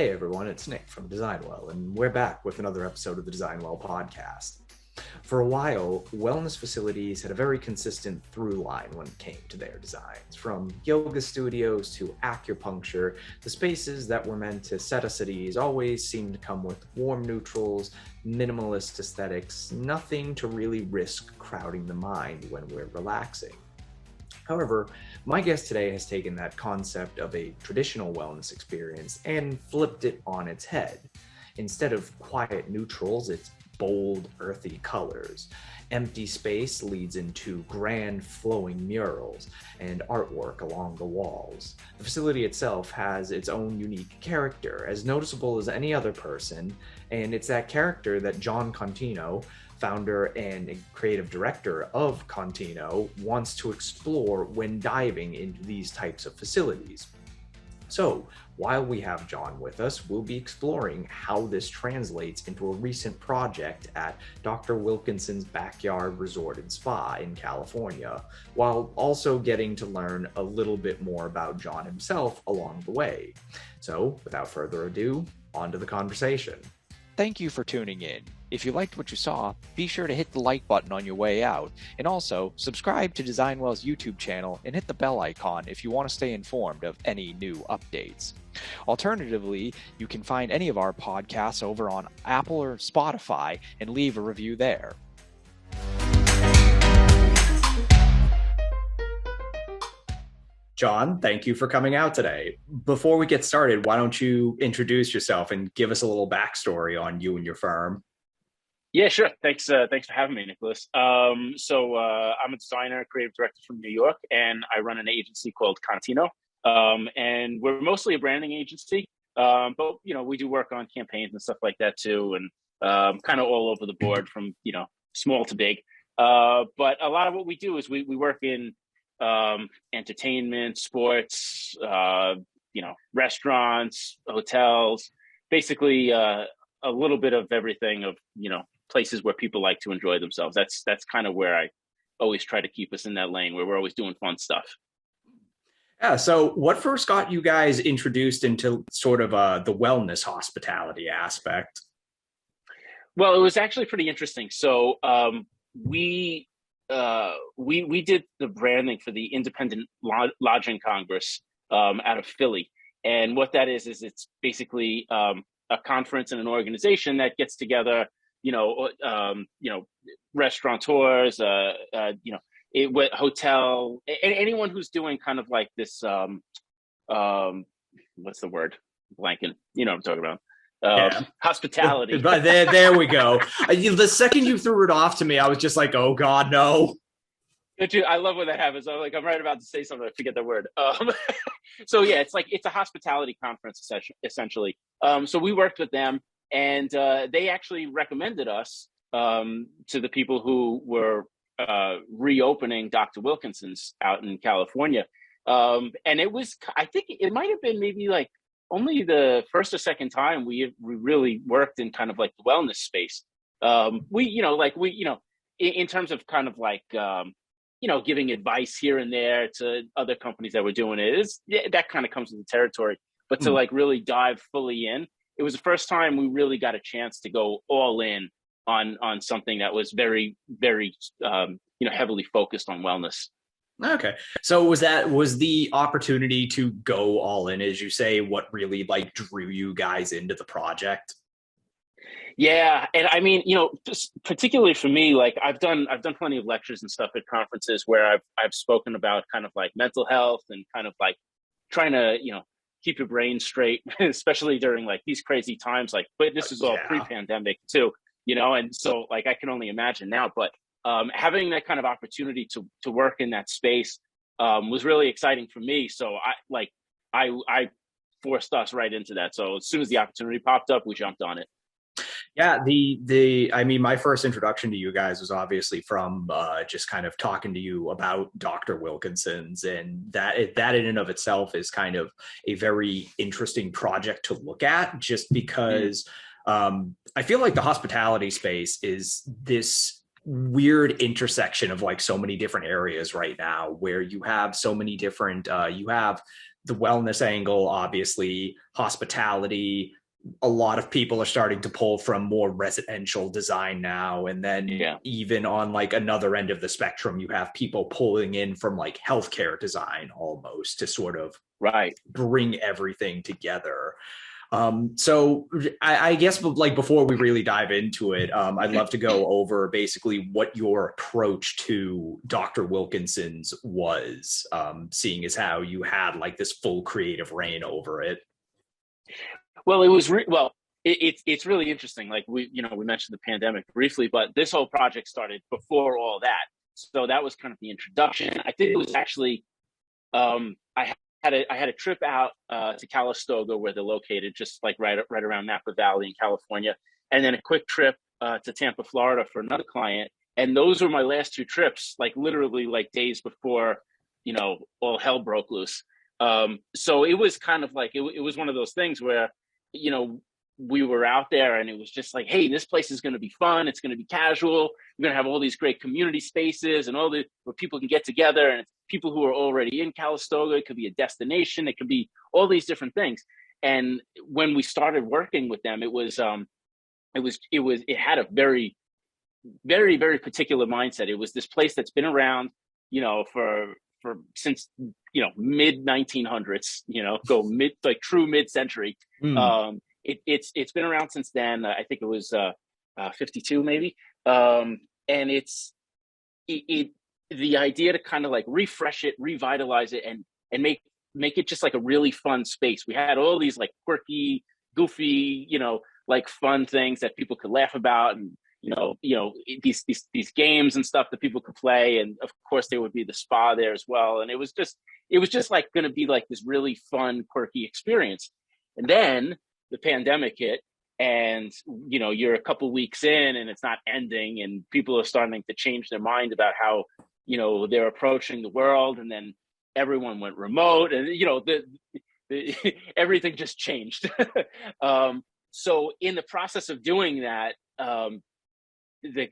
Hey everyone, it's Nick from Designwell, and we're back with another episode of the Designwell podcast. For a while, wellness facilities had a very consistent through line when it came to their designs. From yoga studios to acupuncture, the spaces that were meant to set us at ease always seemed to come with warm neutrals, minimalist aesthetics, nothing to really risk crowding the mind when we're relaxing. However, my guest today has taken that concept of a traditional wellness experience and flipped it on its head. Instead of quiet neutrals, it's bold, earthy colors. Empty space leads into grand, flowing murals and artwork along the walls. The facility itself has its own unique character, as noticeable as any other person, and it's that character that Jon Contino, founder and creative director of Contino, wants to explore when diving into these types of facilities. So, while we have Jon with us, we'll be exploring how this translates into a recent project at Dr. Wilkinson's Backyard Resort and Spa in California, while also getting to learn a little bit more about Jon himself along the way. So, without further ado, on to the conversation. Thank you for tuning in. If you liked what you saw, be sure to hit the like button on your way out, and also subscribe to Designwell's YouTube channel and hit the bell icon if you want to stay informed of any new updates. Alternatively, you can find any of our podcasts over on Apple or Spotify and leave a review there. Jon, thank you for coming out today. Before we get started, why don't you introduce yourself and give us a little backstory on you and your firm? Yeah, sure. Thanks for having me, Nicholas. I'm a designer, creative director from New York, and I run an agency called Contino. And we're mostly a branding agency, but we do work on campaigns and stuff like that too, and kind of all over the board from small to big. But a lot of what we do is we work in entertainment, sports, restaurants, hotels, basically a little bit of everything of places where people like to enjoy themselves. That's kind of where I always try to keep us in that lane where we're always doing fun stuff. Yeah. So what first got you guys introduced into sort of the wellness hospitality aspect? Well, it was actually pretty interesting. So we did the branding for the Independent Lodging Congress out of Philly. And what that is it's basically a conference and an organization that gets together restaurateurs, hotel, anyone who's doing kind of like this, what's the word? Blanking, you know what I'm talking about. Hospitality. But there we go. The second you threw it off to me, I was just like, oh God, no. I love when that happens. I'm right about to say something, I forget the word. So yeah, it's a hospitality conference essentially. So we worked with them, and they actually recommended us to the people who were reopening Dr. Wilkinson's out in California. And it was, I think it might have been maybe like only the first or second time we really worked in kind of like the wellness space. In terms of kind of like, giving advice here and there to other companies that were doing it, that kind of comes with the territory. But to like really dive fully in, it was the first time we really got a chance to go all in on something that was very, very, heavily focused on wellness. Okay. So was the opportunity to go all in, as you say, what really like drew you guys into the project? Yeah. And I mean, just particularly for me, like I've done plenty of lectures and stuff at conferences where I've spoken about kind of like mental health and kind of like trying to, keep your brain straight, especially during like these crazy times. Like, but this is all pre-pandemic too, and so like I can only imagine now. But having that kind of opportunity to work in that space was really exciting for me. So I forced us right into that. So as soon as the opportunity popped up, we jumped on it. Yeah, my first introduction to you guys was obviously from just kind of talking to you about Dr. Wilkinson's, and that in and of itself is kind of a very interesting project to look at, just because I feel like the hospitality space is this weird intersection of like so many different areas right now, where you have so many different, you have the wellness angle, obviously, hospitality. A lot of people are starting to pull from more residential design now. And then even on like another end of the spectrum, you have people pulling in from like healthcare design almost to sort of bring everything together. So I guess like before we really dive into it, I'd love to go over basically what your approach to Dr. Wilkinson's was, seeing as how you had like this full creative reign over it. Well, it was it's really interesting. Like we mentioned the pandemic briefly, but this whole project started before all that. So that was kind of the introduction. I think it was actually I had a trip out to Calistoga, where they're located, just like right around Napa Valley in California, and then a quick trip to Tampa, Florida for another client. And those were my last two trips, like literally like days before, all hell broke loose. So it was kind of like it was one of those things where, we were out there and it was just like, hey, this place is going to be fun. It's going to be casual. We're going to have all these great community spaces and where people can get together, and it's people who are already in Calistoga. It could be a destination. It could be all these different things. And when we started working with them, it had a very, very, very particular mindset. It was this place that's been around, for since, mid 1900s, true mid-century. It's been around since then. I think it was 52 maybe. And it's the idea to kind of like refresh it, revitalize it, and make it just like a really fun space. We had all these like quirky, goofy, like fun things that people could laugh about, and these games and stuff that people could play. And of course there would be the spa there as well. And it was just like going to be like this really fun, quirky experience. And then the pandemic hit, and you're a couple weeks in and it's not ending, and people are starting to change their mind about how they're approaching the world. And then everyone went remote, and everything just changed. So in the process of doing that, the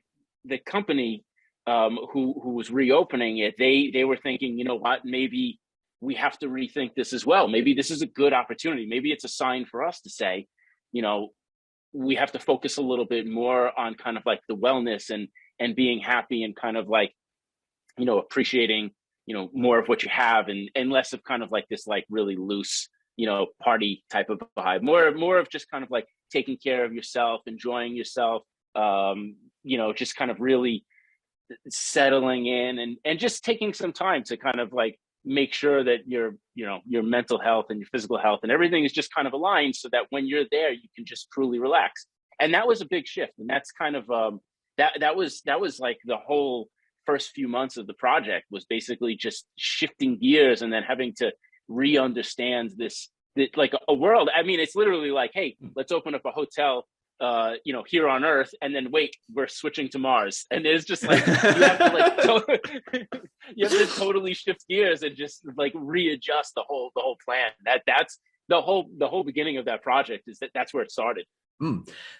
company who was reopening it, they were thinking, what, maybe we have to rethink this as well. Maybe this is a good opportunity. Maybe it's a sign for us to say, we have to focus a little bit more on kind of like the wellness and being happy, and kind of like, appreciating, more of what you have, and less of kind of like this like really loose, party type of vibe. More of just kind of like taking care of yourself, enjoying yourself, just kind of really settling in, and just taking some time to kind of like make sure that your mental health and your physical health and everything is just kind of aligned, so that when you're there, you can just truly relax. And that was a big shift. And that's kind of, that was like the whole first few months of the project, was basically just shifting gears, and then having to re-understand this like a world. I mean, it's literally like, hey, let's open up a hotel here on Earth, and then wait, we're switching to Mars. And it's just like, you have to like you have to totally shift gears and just like readjust the whole plan. That's the whole beginning of that project, is that's where it started.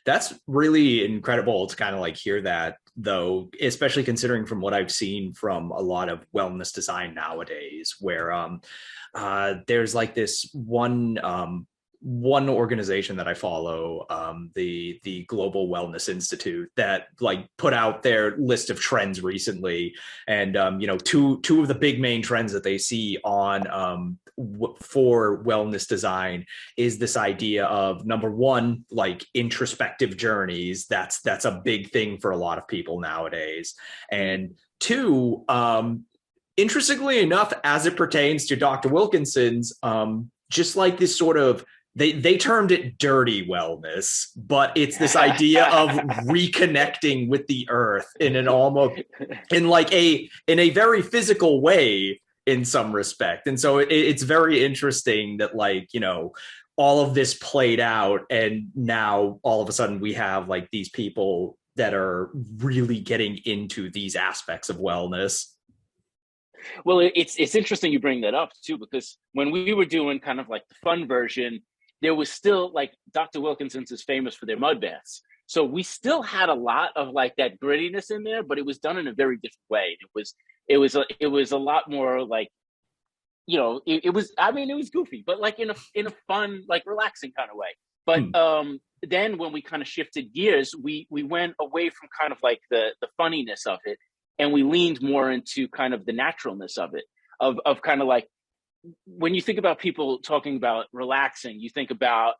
That's really incredible to kind of like hear that, though, especially considering from what I've seen from a lot of wellness design nowadays, where there's like this one organization that I follow, the Global Wellness Institute, that like put out their list of trends recently. And, two of the big main trends that they see on for wellness design is this idea of, number one, like introspective journeys. That's a big thing for a lot of people nowadays. And two, interestingly enough, as it pertains to Dr. Wilkinson's, just like this sort of, they termed it dirty wellness, but it's this idea of reconnecting with the earth in a very physical way in some respect. And so it's very interesting that, like, all of this played out, and now all of a sudden we have like these people that are really getting into these aspects of wellness. Well, it's interesting you bring that up too, because when we were doing kind of like the fun version, there was still like, Dr. Wilkinson's is famous for their mud baths. So we still had a lot of like that grittiness in there, but it was done in a very different way. It was a lot more like it was, I mean, it was goofy, but like in a fun, like relaxing kind of way. But then when we kind of shifted gears, we went away from kind of like the funniness of it, and we leaned more into kind of the naturalness of it, of kind of like, when you think about people talking about relaxing, you think about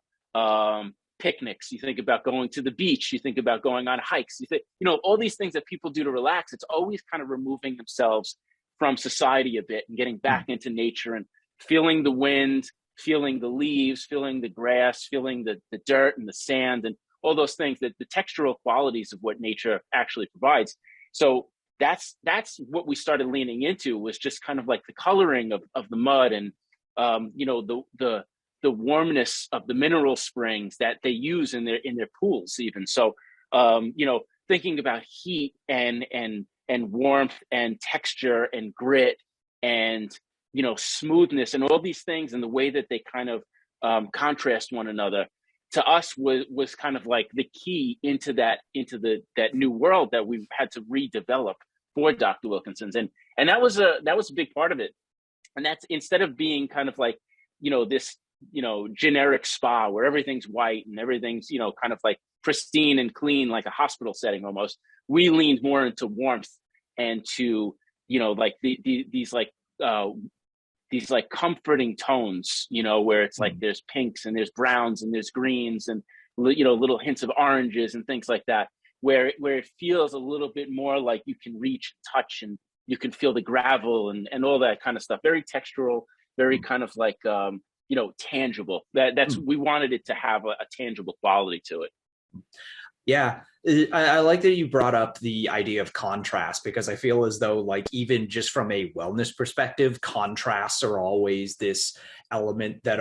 picnics, you think about going to the beach, you think about going on hikes, you think, all these things that people do to relax. It's always kind of removing themselves from society a bit and getting back into nature and feeling the wind, feeling the leaves, feeling the grass, feeling the dirt and the sand and all those things, that the textural qualities of what nature actually provides. So that's what we started leaning into, was just kind of like the coloring of the mud and the warmness of the mineral springs that they use in their pools even. So thinking about heat and warmth and texture and grit and smoothness and all these things, and the way that they kind of contrast one another, to us was kind of like the key into that new world that we had to redevelop for Dr. Wilkinson's. And that was a big part of it. And that's, instead of being kind of like, this, generic spa where everything's white and everything's, kind of like pristine and clean, like a hospital setting almost, we leaned more into warmth and to, like these like comforting tones, where it's like there's pinks and there's browns and there's greens and, little hints of oranges and things like that, where it feels a little bit more like you can reach and touch and you can feel the gravel and all that kind of stuff. Very textural, very kind of like, tangible. That's we wanted it to have a tangible quality to it. Yeah, I like that you brought up the idea of contrast, because I feel as though, like, even just from a wellness perspective, contrasts are always this element that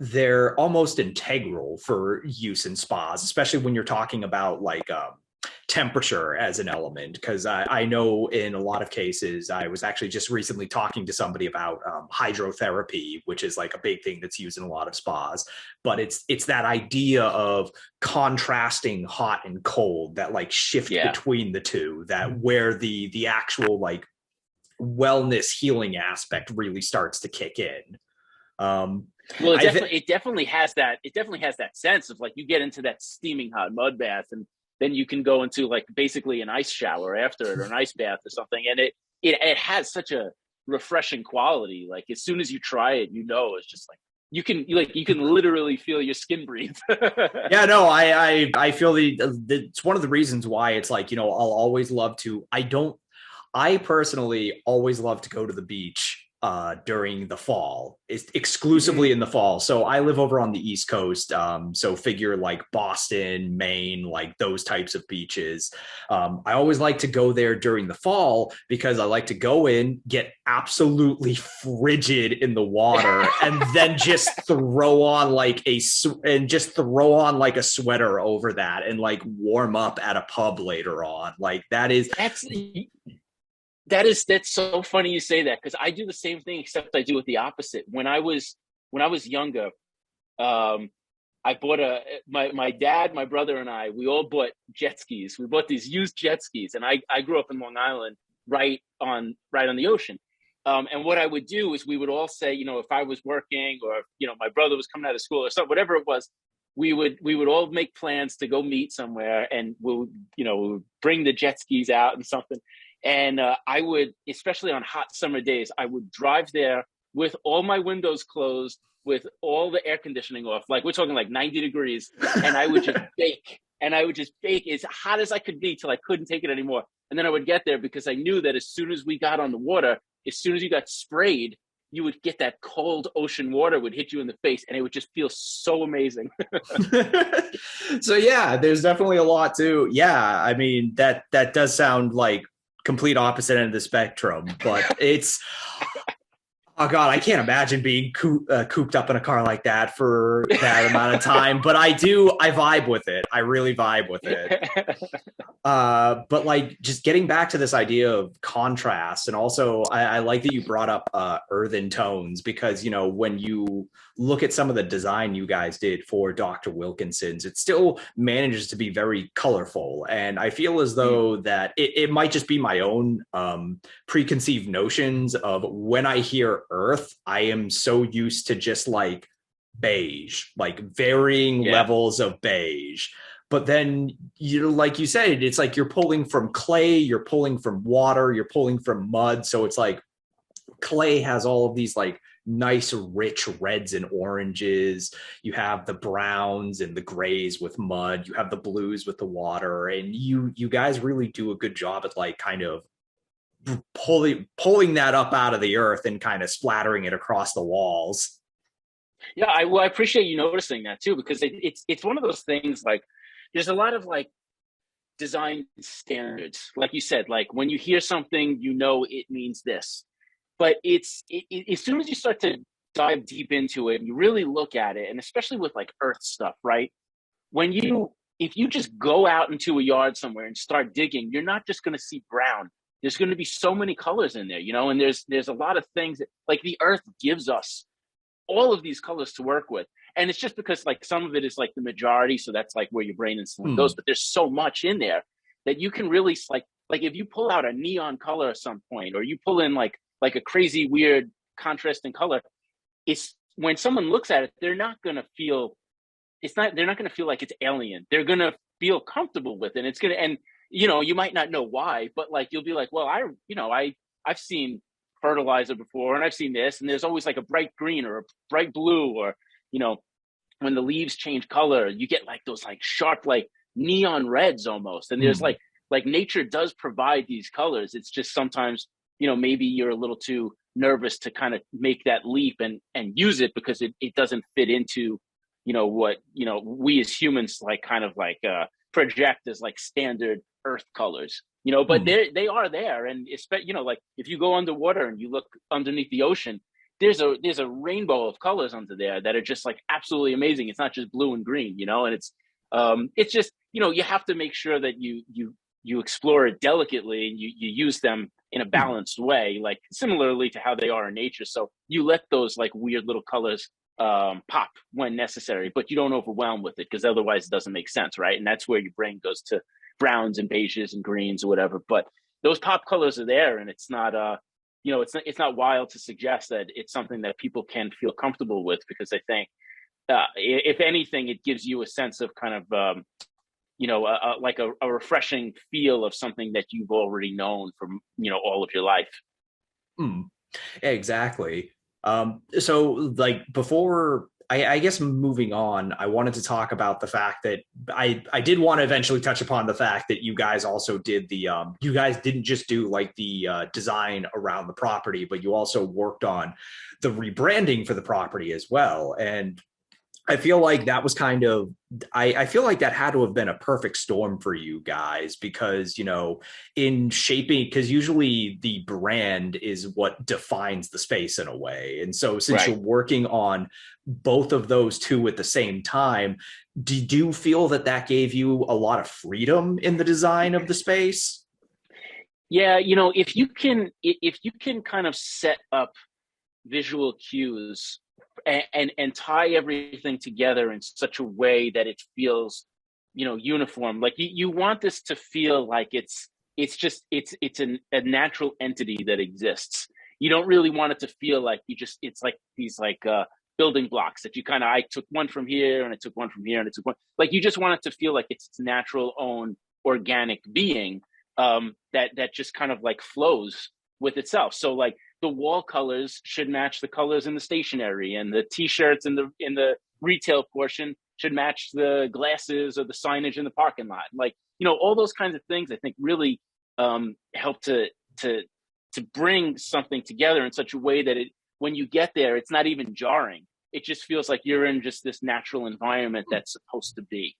they're almost integral for use in spas, especially when you're talking about like temperature as an element. Because I know in a lot of cases, I was actually just recently talking to somebody about hydrotherapy, which is like a big thing that's used in a lot of spas. But it's that idea of contrasting hot and cold, that like shift between the two, that where the actual like wellness healing aspect really starts to kick in. Well, it definitely has that. It definitely has that sense of like, you get into that steaming hot mud bath, and then you can go into like basically an ice shower after it, or an ice bath or something, and it has such a refreshing quality. Like, as soon as you try it, it's just like you can literally feel your skin breathe. Yeah, no, I feel it's one of the reasons why it's like, I'll always love to. I personally always love to go to the beach during the fall. It's exclusively in the fall. So I live over on the East Coast. So figure like Boston, Maine, like those types of beaches. I always like to go there during the fall, because I like to go in, get absolutely frigid in the water, and then just throw on like a sweater over that and like warm up at a pub later on. Like that's so funny you say that, because I do the same thing, except I do it the opposite. When I was younger, I bought my dad, my brother, and we all bought jet skis. We bought these used jet skis, and I grew up in Long Island, right on the ocean. And what I would do is, we would all say, if I was working, or my brother was coming out of school or something, whatever it was, we would all make plans to go meet somewhere, and we would bring the jet skis out and something. And I would, especially on hot summer days, I would drive there with all my windows closed, with all the air conditioning off. Like, we're talking like 90 degrees. And I would just bake. And I would just bake as hot as I could be till I couldn't take it anymore. And then I would get there, because I knew that as soon as we got on the water, as soon as you got sprayed, you would get that cold ocean water would hit you in the face, and it would just feel so amazing. So yeah, there's definitely a lot to, I mean, that does sound like complete opposite end of the spectrum, but it's, oh God, I can't imagine being cooped up in a car like that for that amount of time. But I vibe with it. I really vibe with it. But like, just getting back to this idea of contrast, and also I like that you brought up earthen tones, because, when you look at some of the design you guys did for Dr. Wilkinson's, it still manages to be very colorful. And I feel as though that it might just be my own preconceived notions of, when I hear earth, I am so used to just like beige, like varying levels of beige. But then, like you said, it's like you're pulling from clay, you're pulling from water, you're pulling from mud. So it's like clay has all of these like nice, rich reds and oranges. You have the browns and the grays with mud. You have the blues with the water. And you guys really do a good job at like kind of pulling that up out of the earth and kind of splattering it across the walls. Yeah, I appreciate you noticing that too, because it's one of those things like there's a lot of like design standards, like you said, like when you hear something, it means this, but as soon as you start to dive deep into it and you really look at it, and especially with like earth stuff, right? If you just go out into a yard somewhere and start digging, you're not just going to see brown. There's going to be so many colors in there, and there's a lot of things that like the earth gives us all of these colors to work with. And it's just because like some of it is like the majority. So that's like where your brain instantly goes, but there's so much in there that you can really like if you pull out a neon color at some point, or you pull in like a crazy, weird contrasting color, it's when someone looks at it, they're not going to feel like it's alien. They're going to feel comfortable with it. It's going to, and you might not know why, but like, you'll be like, well, I've seen fertilizer before, and I've seen this, and there's always like a bright green or a bright blue, or when the leaves change color, you get like those like sharp like neon reds almost. And there's like nature does provide these colors. It's just sometimes maybe you're a little too nervous to kind of make that leap and use it, because it doesn't fit into what we as humans like kind of like project as like standard earth colors. But they are there. And especially, like if you go underwater and you look underneath the ocean, there's a rainbow of colors under there that are just like absolutely amazing. It's not just blue and green, and it's just, you have to make sure that you explore it delicately, and you use them in a balanced way, like similarly to how they are in nature. So you let those like weird little colors pop when necessary, but you don't overwhelm with it, because otherwise it doesn't make sense, right? And that's where your brain goes to browns and beiges and greens or whatever. But those pop colors are there, and it's not it's not wild to suggest that it's something that people can feel comfortable with, because I think if anything, it gives you a sense of kind of like a refreshing feel of something that you've already known from all of your life. Exactly. So like before, I guess moving on, I wanted to talk about the fact that I did want to eventually touch upon the fact that you guys also did you guys didn't just do like the design around the property, but you also worked on the rebranding for the property as well. And I feel like that was kind of, I feel like that had to have been a perfect storm for you guys, because, in shaping, because usually the brand is what defines the space in a way. And so since you're working on both of those two at the same time, did you feel that gave you a lot of freedom in the design of the space? Yeah, if you can kind of set up visual cues and tie everything together in such a way that it feels, uniform. Like you want this to feel like it's a natural entity that exists. You don't really want it to feel like it's like these like building blocks that I took one from here and I took one from here and I took one. Like you just want it to feel like it's its natural own organic being that just kind of like flows with itself. So like the wall colors should match the colors in the stationery, and the t-shirts in the retail portion should match the glasses or the signage in the parking lot. Like, all those kinds of things I think really help to bring something together in such a way that when you get there, it's not even jarring. It just feels like you're in just this natural environment that's supposed to be.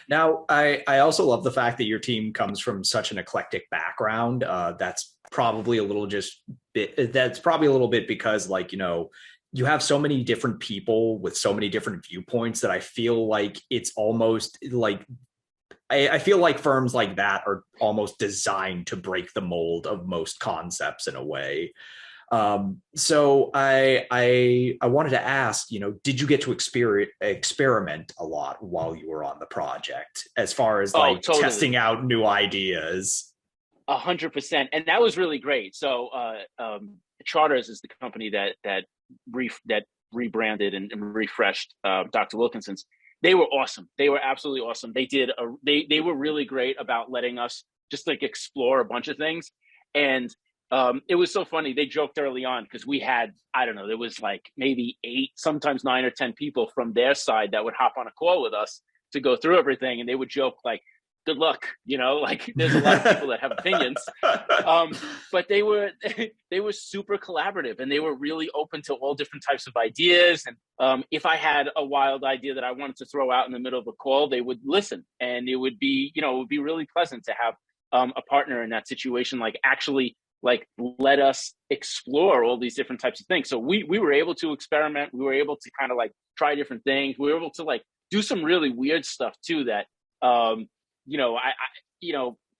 Now, I also love the fact that your team comes from such an eclectic background. That's probably a little bit because, like, you have so many different people with so many different viewpoints that I feel like it's almost like I feel like firms like that are almost designed to break the mold of most concepts in a way. So I wanted to ask, did you get to experiment a lot while you were on the project, as far as like totally. testing out new ideas? 100%, and that was really great. So, Charters is the company that rebranded and refreshed Dr. Wilkinson's. They were awesome. They were absolutely awesome. They were really great about letting us just like explore a bunch of things. And it was so funny. They joked early on because we had, I don't know, there was like maybe 8, sometimes 9 or 10 people from their side that would hop on a call with us to go through everything. And they would joke like, good luck, like there's a lot of people that have opinions. But they were super collaborative, and they were really open to all different types of ideas. And if I had a wild idea that I wanted to throw out in the middle of a call, they would listen, and it would be really pleasant to have a partner in that situation, like actually like let us explore all these different types of things. So we were able to experiment. We were able to kind of like try different things. We were able to like do some really weird stuff too that,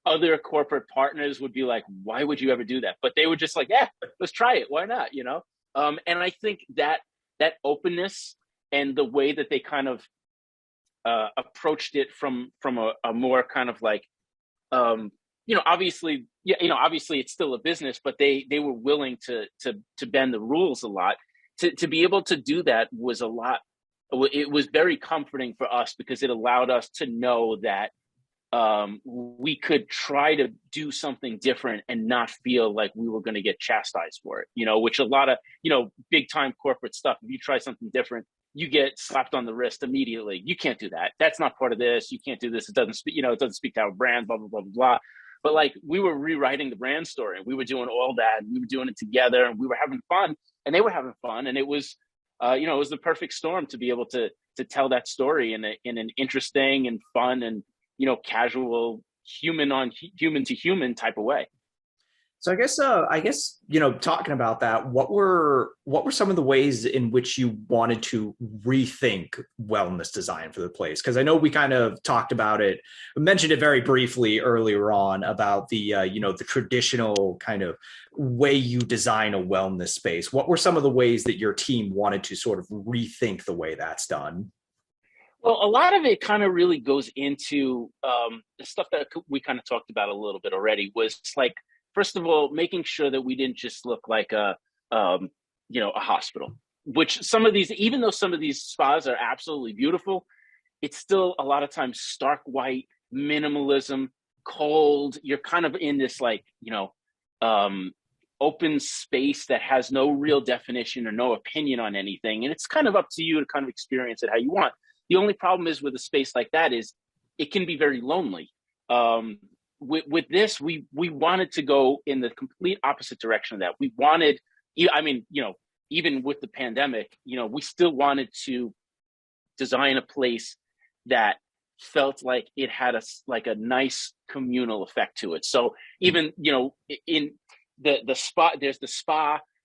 other corporate partners would be like, why would you ever do that? But they were just like, yeah, let's try it. Why not? And I think that openness and the way that they kind of approached it from a more kind of like, obviously it's still a business, but they were willing to bend the rules a lot. To be able to do that was a lot. It was very comforting for us because it allowed us to know that we could try to do something different and not feel like we were going to get chastised for it, which a lot of, big time corporate stuff. If you try something different, you get slapped on the wrist immediately. You can't do that. That's not part of this. You can't do this. It doesn't speak, it doesn't speak to our brand, blah, blah, blah, blah, blah. But like we were rewriting the brand story, and we were doing all that, and we were doing it together, and we were having fun, and they were having fun. And it was, it was the perfect storm to be able to tell that story in an interesting and fun and, casual human to human type of way. So I guess, talking about that, what were some of the ways in which you wanted to rethink wellness design for the place? Because I know we kind of talked about it, mentioned it very briefly earlier on about the, the traditional kind of way you design a wellness space. What were some of the ways that your team wanted to sort of rethink the way that's done? Well, a lot of it kind of really goes into the stuff that we kind of talked about a little bit already, was like, first of all, making sure that we didn't just look like a hospital, which even though some of these spas are absolutely beautiful, it's still a lot of times stark white, minimalism, cold. You're kind of in this like, open space that has no real definition or no opinion on anything. And it's kind of up to you to kind of experience it how you want. The only problem is with a space like that is it can be very lonely. With this, we wanted to go in the complete opposite direction of that. We wanted, even with the pandemic, we still wanted to design a place that felt like it had a nice communal effect to it. So even, in the spa,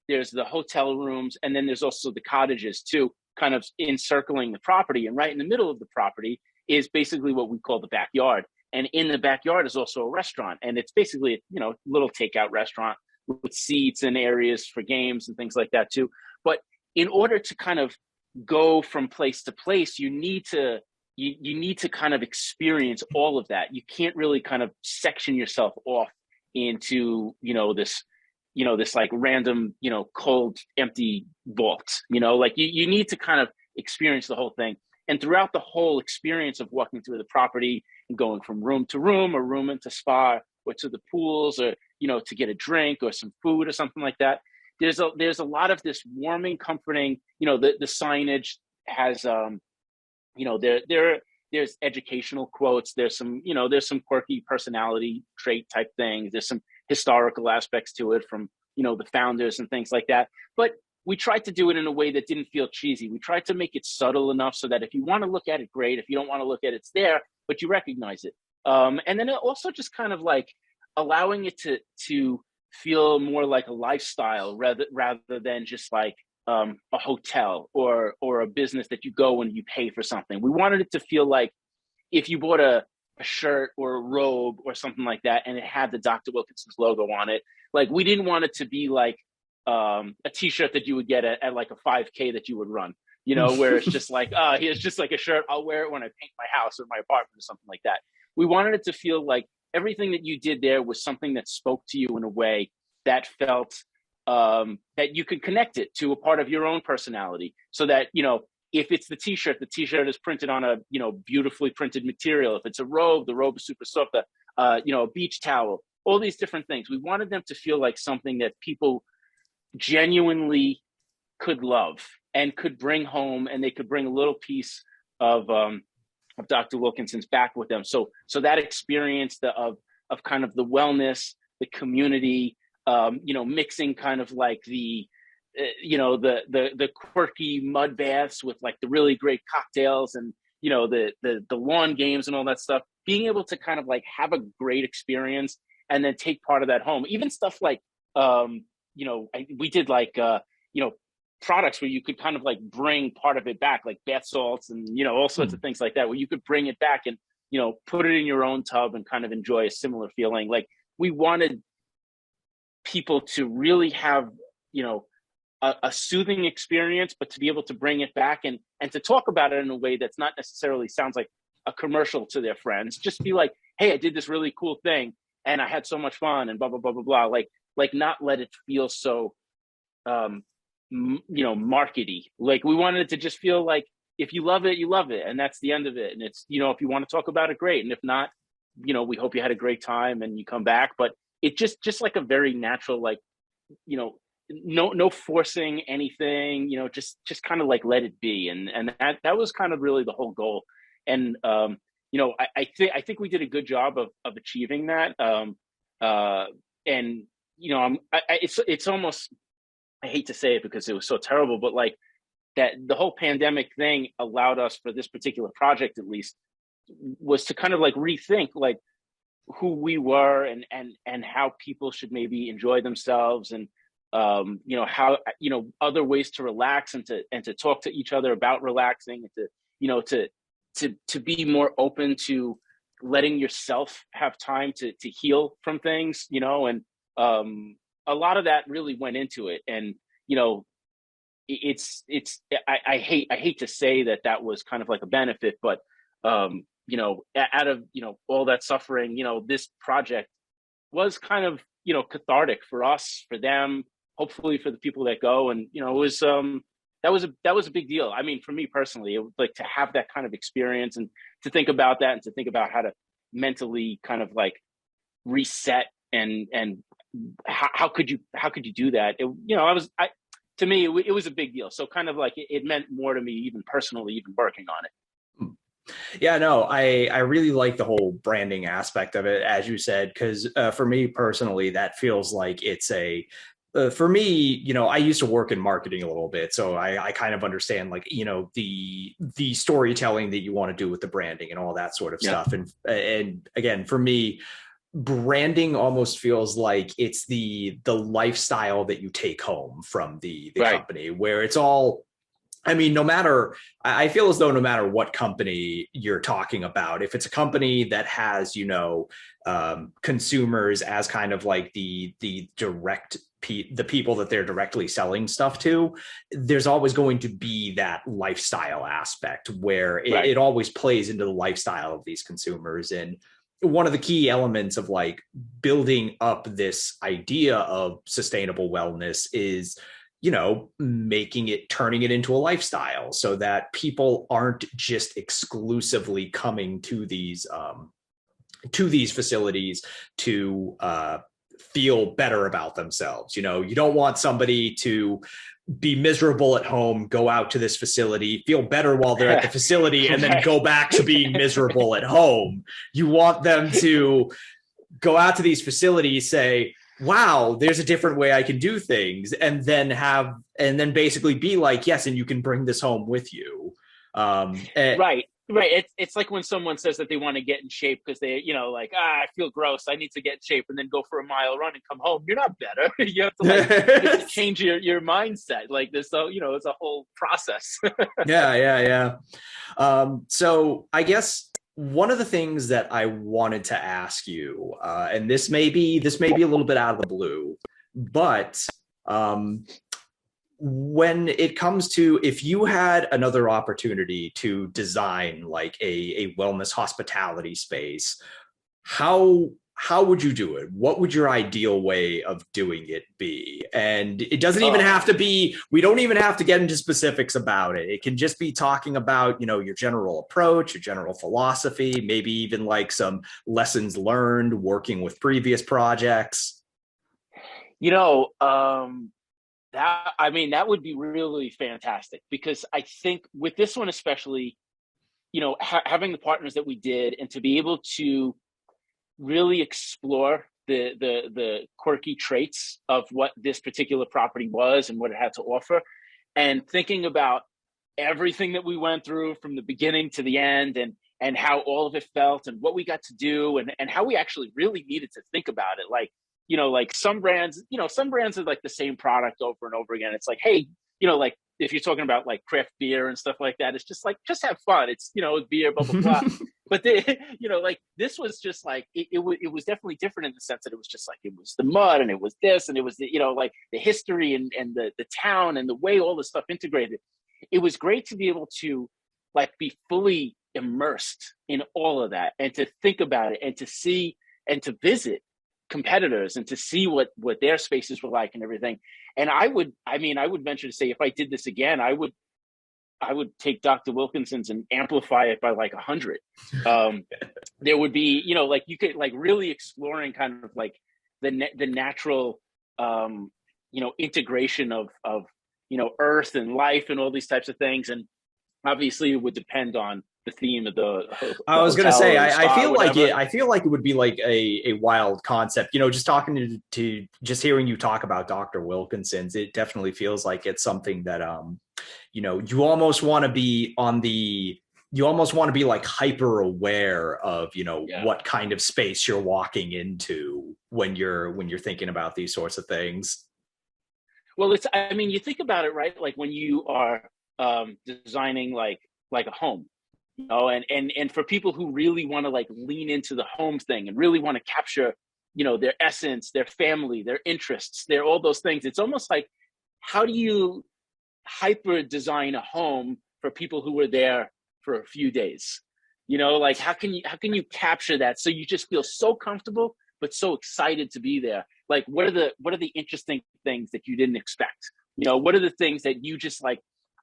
there's the hotel rooms, and then there's also the cottages too, kind of encircling the property. And right in the middle of the property is basically what we call the backyard. And in the backyard is also a restaurant. And it's basically, little takeout restaurant with seats and areas for games and things like that too. But in order to kind of go from place to place, you need to kind of experience all of that. You can't really kind of section yourself off into, this like random, cold, empty vault, like you need to kind of experience the whole thing. And throughout the whole experience of walking through the property and going from room to room, or room into spa, or to the pools, or, to get a drink or some food or something like that, there's a lot of this warming, comforting, the signage has, there's educational quotes. There's some quirky personality trait type things. There's some historical aspects to it from, the founders and things like that. But we tried to do it in a way that didn't feel cheesy. We tried to make it subtle enough so that if you want to look at it, great. If you don't want to look at it, it's there, but you recognize it. And then it also just kind of like allowing it to feel more like a lifestyle rather than just like a hotel or a business that you go and you pay for something. We wanted it to feel like if you bought a shirt or a robe or something like that, and it had the Dr. Wilkinson's logo on it, like we didn't want it to be like a t-shirt that you would get at like a 5K that you would run, where it's just like, here's just like a shirt. I'll wear it when I paint my house or my apartment or something like that. We wanted it to feel like everything that you did there was something that spoke to you in a way that felt that you could connect it to a part of your own personality, so that, if it's the t-shirt is printed on a, beautifully printed material. If it's a robe, the robe is super soft, a beach towel, all these different things. We wanted them to feel like something that people genuinely could love and could bring home, and they could bring a little piece of Dr. Wilkinson's back with them. So that experience of kind of the wellness, the community, mixing kind of like the quirky mud baths with like the really great cocktails, and the lawn games and all that stuff, being able to kind of like have a great experience and then take part of that home. Even stuff like we did like products where you could kind of like bring part of it back, like bath salts and all sorts of things like that, where you could bring it back and put it in your own tub and kind of enjoy a similar feeling. Like, we wanted people to really have a soothing experience, but to be able to bring it back and to talk about it in a way that's not necessarily sounds like a commercial to their friends. Just be like, hey, I did this really cool thing and I had so much fun and blah blah blah blah blah. Like not let it feel so markety. Like, we wanted it to just feel like, if you love it, you love it, and that's the end of it. And it's, if you want to talk about it, great, and if not, we hope you had a great time and you come back. But it just like a very natural, like, no forcing anything, just kind of like let it be, and that was kind of really the whole goal. And I think we did a good job of achieving that. And it's almost, I hate to say it because it was so terrible, but like that the whole pandemic thing allowed us, for this particular project at least, was to kind of like rethink like who we were and how people should maybe enjoy themselves, and how other ways to relax and to talk to each other about relaxing, and to be more open to letting yourself have time to heal from things, and a lot of that really went into it. And I hate to say that was kind of like a benefit, but out of all that suffering, this project was kind of cathartic for us, for them, hopefully for the people that go. And it was that was a big deal. I mean, for me personally, it was like to have that kind of experience and to think about that and to think about how to mentally kind of like reset and how could you do that? To me, it was a big deal. So kind of like it meant more to me, even personally, even working on it. Yeah, no, I really like the whole branding aspect of it, as you said, because for me personally, that feels like it's for me, I used to work in marketing a little bit, so I kind of understand like, the storytelling that you want to do with the branding and all that sort of stuff. And again, for me, branding almost feels like it's the lifestyle that you take home from the company, where it's all, I mean, I feel as though no matter what company you're talking about, if it's a company that has, consumers as kind of like the people that they're directly selling stuff to, there's always going to be that lifestyle aspect where it always plays into the lifestyle of these consumers. And one of the key elements of like building up this idea of sustainable wellness is, turning it into a lifestyle, so that people aren't just exclusively coming to these facilities to feel better about themselves. You don't want somebody to be miserable at home, go out to this facility, feel better while they're at the facility, and then go back to being miserable at home. You want them to go out to these facilities, say, wow, there's a different way I can do things, and then basically be like, yes, and you can bring this home with you. Right. It's like when someone says that they want to get in shape because they, I feel gross, I need to get in shape, and then go for a mile run and come home. You're not better. You have to change your mindset. Like this, so it's a whole process. Yeah. So I guess one of the things that I wanted to ask you, and this may be a little bit out of the blue, but when it comes to, if you had another opportunity to design like a wellness hospitality space, how how would you do it? What would your ideal way of doing it be? And it doesn't even have to be, we don't even have to get into specifics about it. It can just be talking about, you know, your general approach, your general philosophy, maybe even like some lessons learned working with previous projects. You know, that would be really fantastic, because I think with this one especially, you know, having the partners that we did, and to be able to really explore the quirky traits of what this particular property was and what it had to offer, and thinking about everything that we went through from the beginning to the end, and how all of it felt, and what we got to do, and how we actually really needed to think about it. Like, you know, like some brands are like the same product over and over again. It's like, hey, you know, like if you're talking about like craft beer and stuff like that, it's just like, just have fun. It's, you know, beer, blah, blah, blah. But they, you know, like this was just like, it was definitely different in the sense that it was just like, it was the mud, and it was this, and it was, you know, like the history and the town and the way all the stuff integrated. It was great to be able to like be fully immersed in all of that, and to think about it, and to see and to visit competitors, and to see what their spaces were like and everything. And I would venture to say, if I did this again, I would take Dr. Wilkinson's and amplify it by like 100. There would be, you know, like you could like really exploring kind of like the natural, you know, integration of, you know, earth and life and all these types of things. And obviously it would depend on the theme of the I was going to say, I feel whatever. I feel like it would be like a wild concept, you know, just talking to just hearing you talk about Dr. Wilkinson's. It definitely feels like it's something that, you know, you almost want to be like hyper aware of, you know, what kind of space you're walking into when you're thinking about these sorts of things. Well, I mean, you think about it, right? Like when you are designing like a home, you know, and for people who really want to like lean into the home thing and really want to capture, you know, their essence, their family, their interests, their all those things. It's almost like, how do you hyper design a home for people who were there for a few days? You know, like how can you capture that so you just feel so comfortable but so excited to be there? Like what are the interesting things that you didn't expect? You know, what are the things that you just like,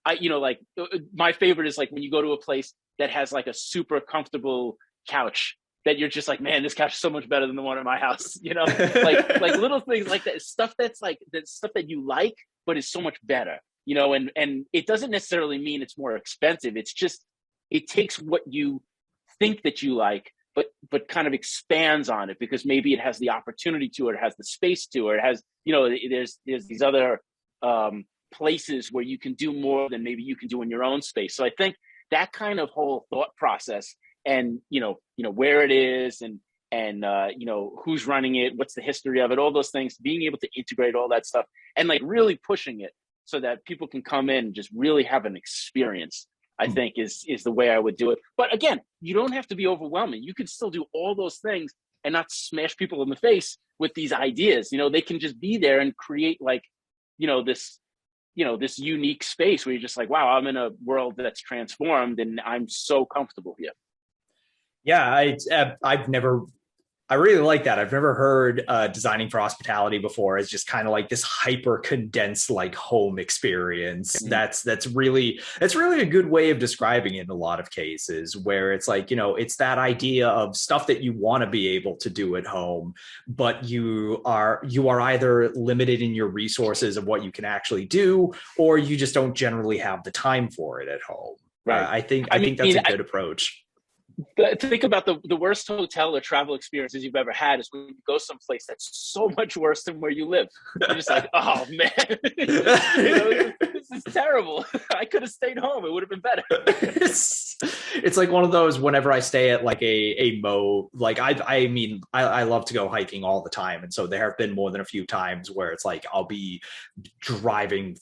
my favorite is like when you go to a place that has like a super comfortable couch that you're just like, man, this couch is so much better than the one in my house. You know, like little things like that, stuff that's like that stuff that you like, but is so much better. You know, and it doesn't necessarily mean it's more expensive. It's just, it takes what you think that you like, but kind of expands on it, because maybe it has the opportunity to, or it has the space to, or it has, you know, there's these other places where you can do more than maybe you can do in your own space. So I think that kind of whole thought process, and you know where it is, and you know who's running it, what's the history of it, all those things, being able to integrate all that stuff and like really pushing it so that people can come in and just really have an experience, I think is the way I would do it. But again, you don't have to be overwhelming. You can still do all those things and not smash people in the face with these ideas. You know, they can just be there and create like, this unique space where you're just like, wow, I'm in a world that's transformed and I'm so comfortable here. Yeah, I really like that. I've never heard designing for hospitality before as just kind of like this hyper condensed like home experience. Mm-hmm. That's really a good way of describing it in a lot of cases, where it's like, you know, it's that idea of stuff that you want to be able to do at home, but you are either limited in your resources of what you can actually do, or you just don't generally have the time for it at home. Right. I think that's a good approach. Think about the worst hotel or travel experiences you've ever had is when you go someplace that's so much worse than where you live. You're just like, oh man, this is terrible. I could have stayed home. It would have been better. It's like one of those, whenever I stay at like I love to go hiking all the time. And so there have been more than a few times where it's like, I'll be driving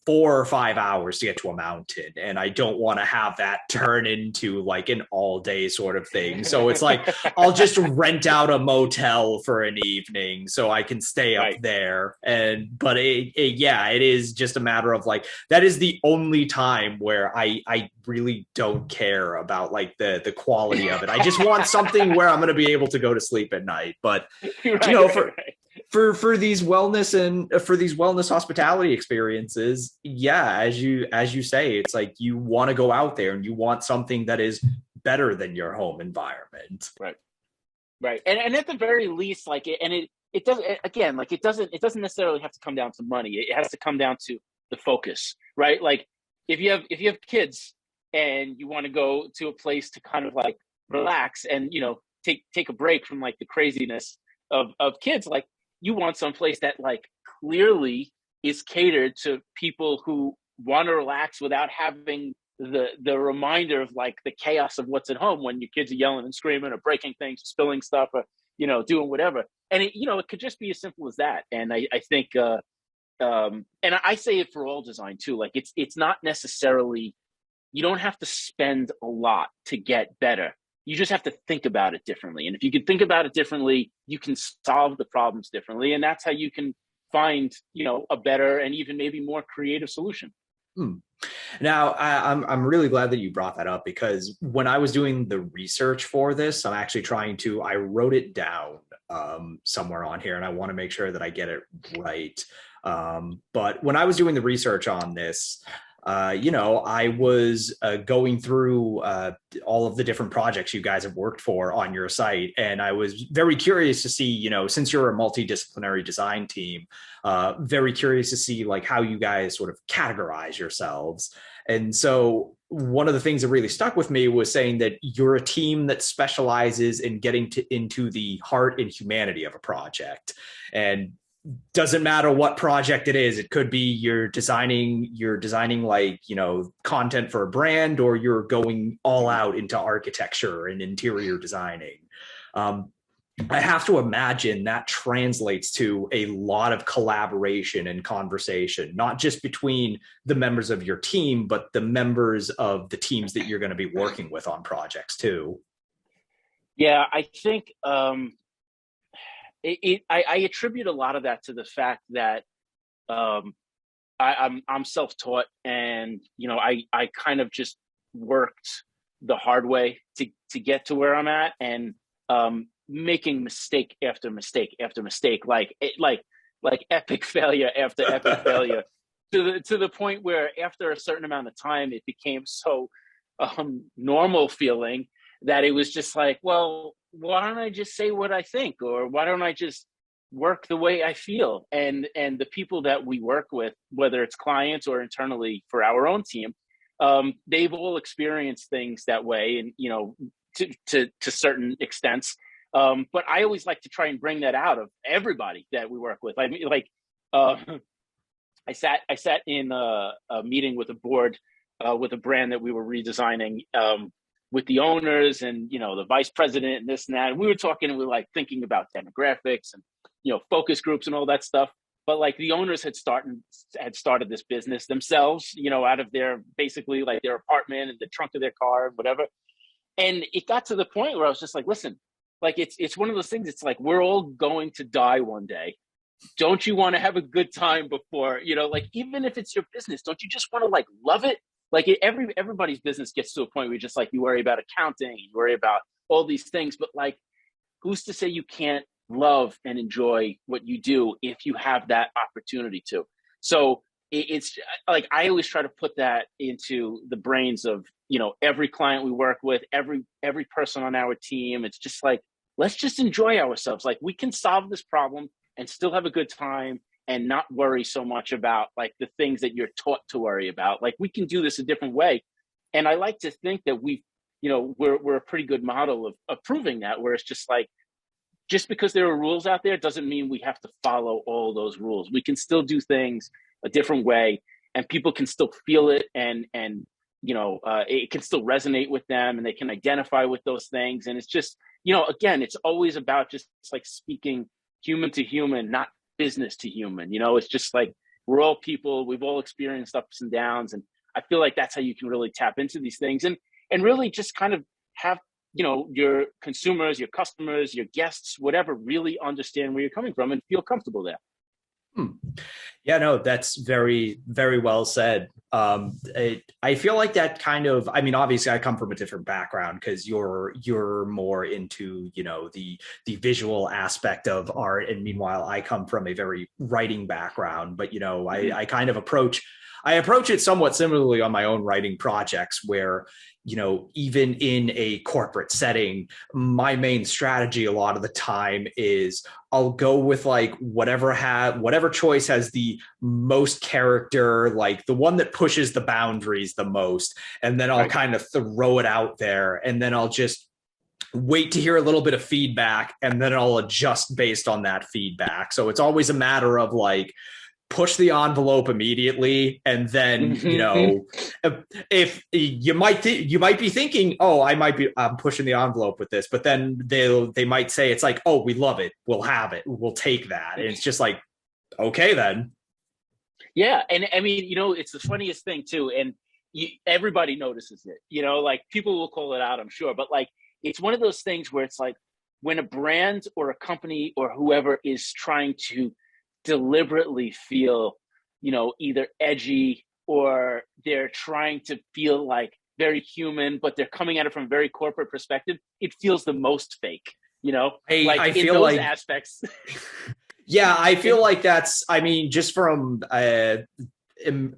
4 or 5 hours to get to a mountain, and I don't want to have that turn into like an all day sort of thing. So it's like I'll just rent out a motel for an evening so I can stay up there. But it is just a matter of like, that is the only time where I really don't care about like the quality of it. I just want something where I'm going to be able to go to sleep at night. But for these wellness hospitality experiences, as you say, it's like you want to go out there and you want something that is better than your home environment. Right. And at the very least, like it doesn't, again, like it doesn't necessarily have to come down to money. It has to come down to the focus, right? Like if you have kids and you want to go to a place to kind of like relax and, take a break from like the craziness of kids, like you want someplace that like clearly is catered to people who want to relax without having the reminder of like the chaos of what's at home when your kids are yelling and screaming or breaking things, spilling stuff, or doing whatever. And it could just be as simple as that. And I think and I say it for all design too, like it's not necessarily, you don't have to spend a lot to get better. You just have to think about it differently. And if you can think about it differently, you can solve the problems differently. And that's how you can find, a better and even maybe more creative solution. Now, I'm really glad that you brought that up, because when I was doing the research for this, I wrote it down somewhere on here, and I want to make sure that I get it right. But when I was doing the research on this, I was going through all of the different projects you guys have worked for on your site. And I was very curious to see, since you're a multidisciplinary design team, very curious to see like how you guys sort of categorize yourselves. And so one of the things that really stuck with me was saying that you're a team that specializes in getting into the heart and humanity of a project. And doesn't matter what project it is. It could be you're designing like, content for a brand, or you're going all out into architecture and interior designing. I have to imagine that translates to a lot of collaboration and conversation, not just between the members of your team, but the members of the teams that you're going to be working with on projects too. Yeah, I think, I attribute a lot of that to the fact that I'm self-taught, and I kind of just worked the hard way to get to where I'm at, and making mistake after mistake after mistake, like epic failure after epic failure, to the point where after a certain amount of time it became so normal feeling that it was just like, well, why don't I just say what I think, or why don't I just work the way I feel? And the people that we work with, whether it's clients or internally for our own team, they've all experienced things that way, and to certain extents. But I always like to try and bring that out of everybody that we work with. I mean, like I sat in a meeting with a board with a brand that we were redesigning, with the owners and, the vice president and this and that. And we were talking, and we were like thinking about demographics and, focus groups and all that stuff. But like the owners had started this business themselves, out of their, basically like their apartment and the trunk of their car and whatever. And it got to the point where I was just like, listen, like it's one of those things. It's like, we're all going to die one day. Don't you want to have a good time before, like, even if it's your business, don't you just want to like love it? Like everybody's business gets to a point where you just like, you worry about accounting, you worry about all these things, but like, who's to say you can't love and enjoy what you do if you have that opportunity to? So it's like, I always try to put that into the brains of, every client we work with, every person on our team. It's just like, let's just enjoy ourselves. Like, we can solve this problem and still have a good time, and not worry so much about like the things that you're taught to worry about. Like, we can do this a different way. And I like to think that we're a pretty good model of proving that, where it's just like, just because there are rules out there doesn't mean we have to follow all those rules. We can still do things a different way, and people can still feel it, and it can still resonate with them, and they can identify with those things. And it's just, again, it's always about just like speaking human to human, not business to human. It's just like, We're all people. We've all experienced ups and downs. And I feel like that's how you can really tap into these things and really just kind of have, your consumers, your customers, your guests, whatever, really understand where you're coming from and feel comfortable there. Yeah, no, that's very, very well said. I feel like that kind of, I mean, obviously I come from a different background because you're more into, the visual aspect of art. And meanwhile, I come from a very writing background, but, I kind of approach it somewhat similarly on my own writing projects where, even in a corporate setting, my main strategy a lot of the time is I'll go with like whatever choice has the most character, like the one that pushes the boundaries the most. And then I'll kind of throw it out there and then I'll just wait to hear a little bit of feedback and then I'll adjust based on that feedback. So it's always a matter of like, push the envelope immediately, and then if you might be thinking, oh, I'm pushing the envelope with this, but then they might say it's like, oh, we love it, we'll have it, we'll take that, and it's just like, okay then. Yeah, and I mean, it's the funniest thing too, and everybody notices it. Like people will call it out, I'm sure, but like it's one of those things where it's like when a brand or a company or whoever is trying to deliberately feel, either edgy or they're trying to feel like very human, but they're coming at it from a very corporate perspective, it feels the most fake, I feel those like aspects. Yeah, I feel like that's, I mean, just from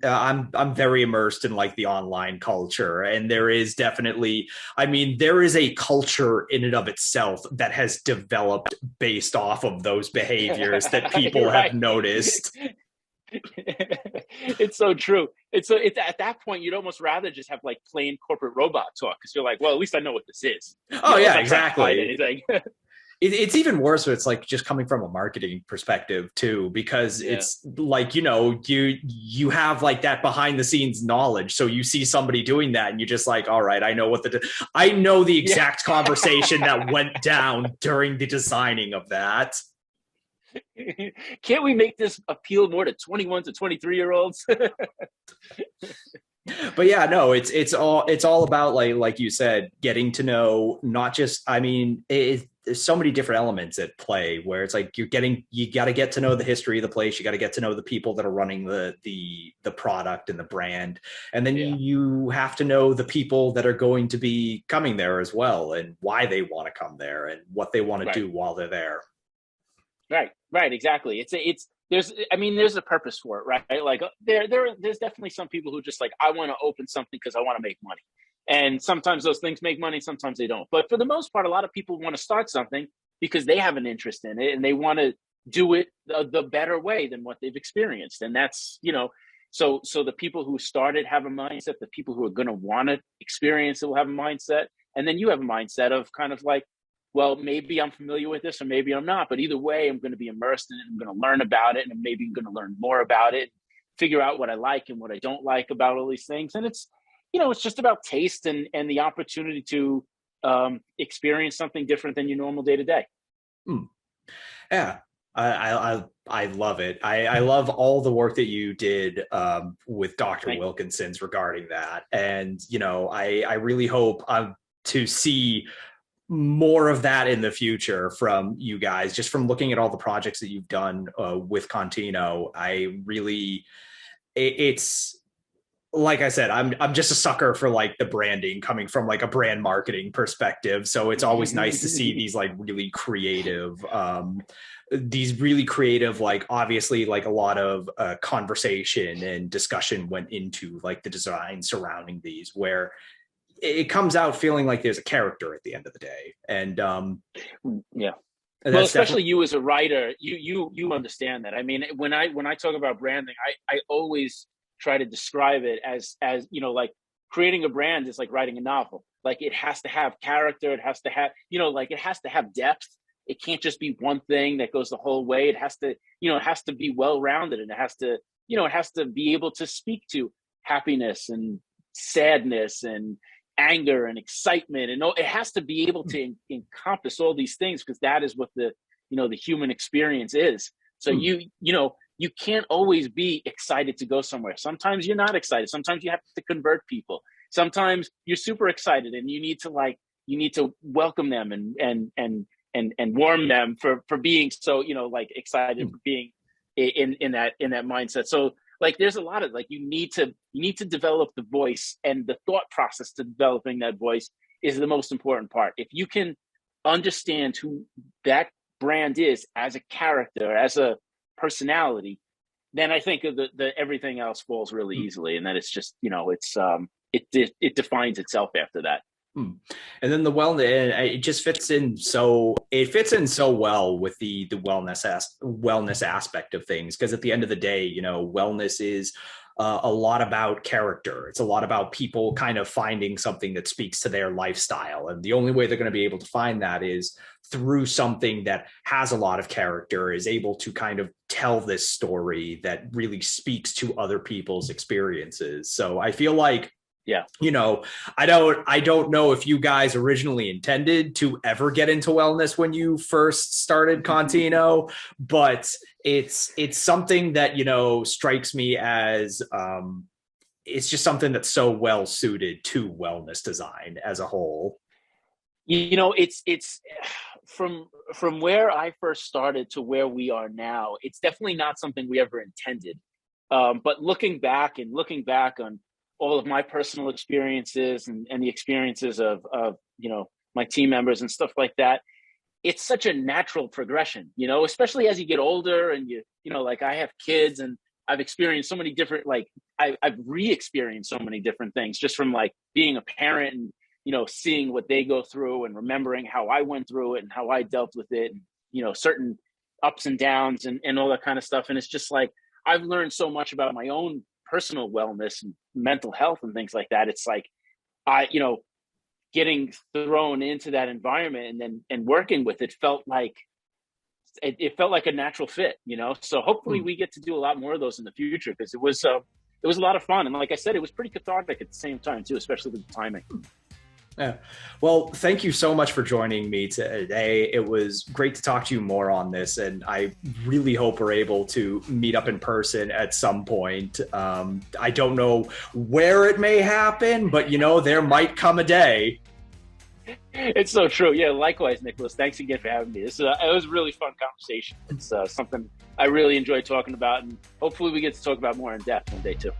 I'm very immersed in like the online culture, and there is definitely, I mean, there is a culture in and of itself that has developed based off of those behaviors that people have noticed. It's so true. It's at that point you'd almost rather just have like plain corporate robot talk because you're like, well, at least I know what this is. Oh yeah, exactly. It's even worse when it's like just coming from a marketing perspective too, because it's like, you have like that behind the scenes knowledge. So you see somebody doing that and you're just like, all right, I know the exact conversation that went down during the designing of that. Can't we make this appeal more to 21 to 23-year-olds? But yeah, no, it's all about like you said, getting to know not just, I mean, there's so many different elements at play where it's like you got to get to know the history of the place. You got to get to know the people that are running the product and the brand. And then you have to know the people that are going to be coming there as well and why they want to come there and what they want to do while they're there. Right. Exactly. There's a purpose for it, right? Like there's definitely some people who just like, I want to open something because I want to make money. And sometimes those things make money, sometimes they don't. But for the most part, a lot of people want to start something because they have an interest in it and they want to do it the better way than what they've experienced. And that's, so the people who started have a mindset, the people who are going to want to experience it will have a mindset. And then you have a mindset of kind of like, well, maybe I'm familiar with this or maybe I'm not, but either way, I'm going to be immersed in it. I'm going to learn about it and maybe I'm going to learn more about it, figure out what I like and what I don't like about all these things. And it's just about taste and the opportunity to experience something different than your normal day to day. Yeah, I love it. I love all the work that you did with Dr. Wilkinson's regarding that. And, I really hope to see more of that in the future from you guys, just from looking at all the projects that you've done with Contino. It's like I said, I'm just a sucker for like the branding coming from like a brand marketing perspective. So it's always nice to see these like really creative, like obviously like a lot of conversation and discussion went into like the design surrounding these, where it comes out feeling like there's a character at the end of the day. And well, especially you as a writer, you understand that. I mean, when I talk about branding, I always try to describe it as like creating a brand is like writing a novel. Like it has to have character, it has to have, like it has to have depth. It can't just be one thing that goes the whole way. It has to be well-rounded, and it has to be able to speak to happiness and sadness and anger and excitement, and it has to be able to encompass all these things, because that is what the human experience is. So you can't always be excited to go somewhere. Sometimes you're not excited. Sometimes you have to convert people. Sometimes you're super excited and you need to welcome them and warm them for being so, excited, for being in that mindset. So like, there's a lot of like, you need to develop the voice, and the thought process to developing that voice is the most important part. If you can understand who that brand is as a character, as a personality, then I think the everything else falls really easily. And then it's just, it defines itself after that. And then the wellness, it just fits in so well with the wellness aspect of things, because at the end of the day, wellness is a lot about character. It's a lot about people kind of finding something that speaks to their lifestyle, and the only way they're going to be able to find that is through something that has a lot of character, is able to kind of tell this story that really speaks to other people's experiences. So I feel like, yeah, I don't know if you guys originally intended to ever get into wellness when you first started Contino, but it's something that, strikes me as, it's just something that's so well suited to wellness design as a whole. It's from where I first started to where we are now, it's definitely not something we ever intended. But looking back on all of my personal experiences and the experiences of my team members and stuff like that, it's such a natural progression, especially as you get older and like I have kids and I've experienced so many different, like I've re-experienced so many different things just from like being a parent and, seeing what they go through and remembering how I went through it and how I dealt with it and, certain ups and downs and all that kind of stuff. And it's just like, I've learned so much about my own personal wellness and mental health and things like that. It's like, getting thrown into that environment and working with it felt like a natural fit, so hopefully we get to do a lot more of those in the future, because it was a lot of fun. And like I said, it was pretty cathartic at the same time too, especially with the timing. Yeah. Well, thank you so much for joining me today. It was great to talk to you more on this, and I really hope we're able to meet up in person at some point. I don't know where it may happen, but there might come a day. It's so true. Yeah, likewise, Nicholas. Thanks again for having me. It was a really fun conversation. It's something I really enjoyed talking about, and hopefully we get to talk about more in depth one day too.